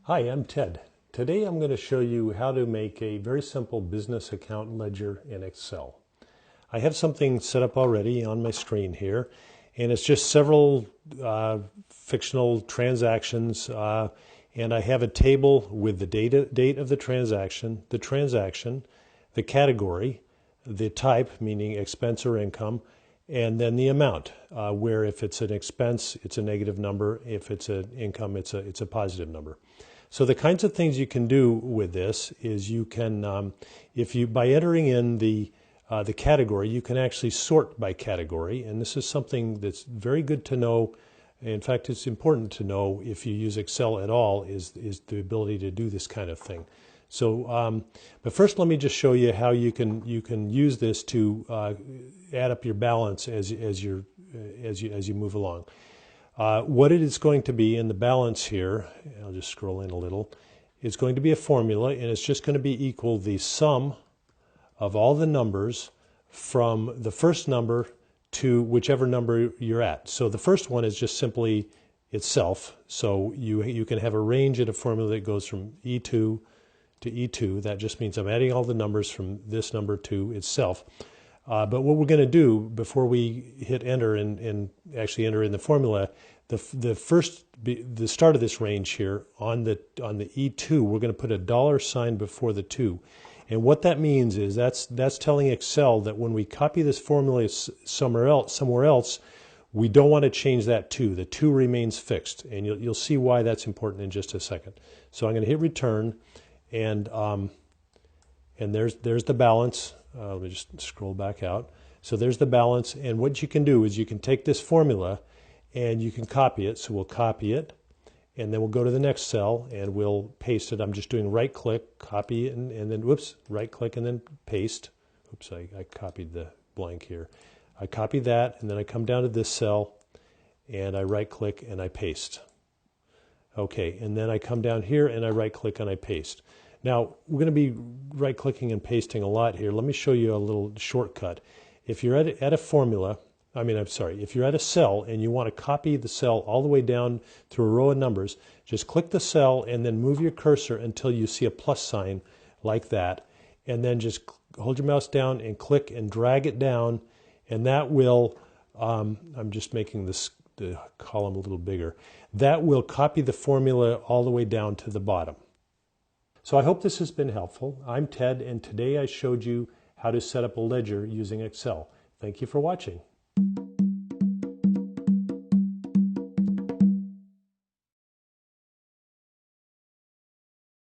Hi, I'm Ted. Today I'm going to show you how to make a very simple business account ledger in Excel. I have something set up already on my screen here, and it's just several fictional transactions, and I have a table with the date of the transaction, the category, the type, meaning expense or income, and then the amount, where if it's an expense, it's a negative number. If it's an income, it's a positive number. So the kinds of things you can do with this is you can, by entering in the category, you can actually sort by category, and this is something that's very good to know. In fact, it's important to know if you use Excel at all, is the ability to do this kind of thing. So, but first, let me just show you how you can use this to add up your balance as you move along. What it is going to be in the balance here, I'll just scroll in a little, is going to be a formula, and it's just going to be equal the sum of all the numbers from the first number to whichever number you're at. So the first one is just simply itself. So you can have a range in a formula that goes from E2 to E2. That just means I'm adding all the numbers from this number to itself. But what we're going to do before we hit enter and actually enter in the formula, the start of this range here on the E2, we're going to put a $sign before the 2. And what that means is that's telling Excel that when we copy this formula somewhere else, we don't want to change that 2. The 2 remains fixed, and you'll see why that's important in just a second. So I'm going to hit return, and there's the balance. Let me just scroll back out. So there's the balance, and what you can do is you can take this formula and you can copy it. So we'll copy it, and then we'll go to the next cell and we'll paste it. I'm just doing right click, copy, and then whoops, right click and then paste. Oops, I copied the blank here. I copy that, and then I come down to this cell and I right click and I paste. Okay, and then I come down here and I right click and I paste. Now, we're going to be right-clicking and pasting a lot here. Let me show you a little shortcut. If you're at a formula, if you're at a cell and you want to copy the cell all the way down through a row of numbers, just click the cell and then move your cursor until you see a plus sign like that. And then just hold your mouse down and click and drag it down, and that will, I'm just making the column a little bigger, that will copy the formula all the way down to the bottom. So I hope this has been helpful. I'm Ted, and today I showed you how to set up a ledger using Excel. Thank you for watching.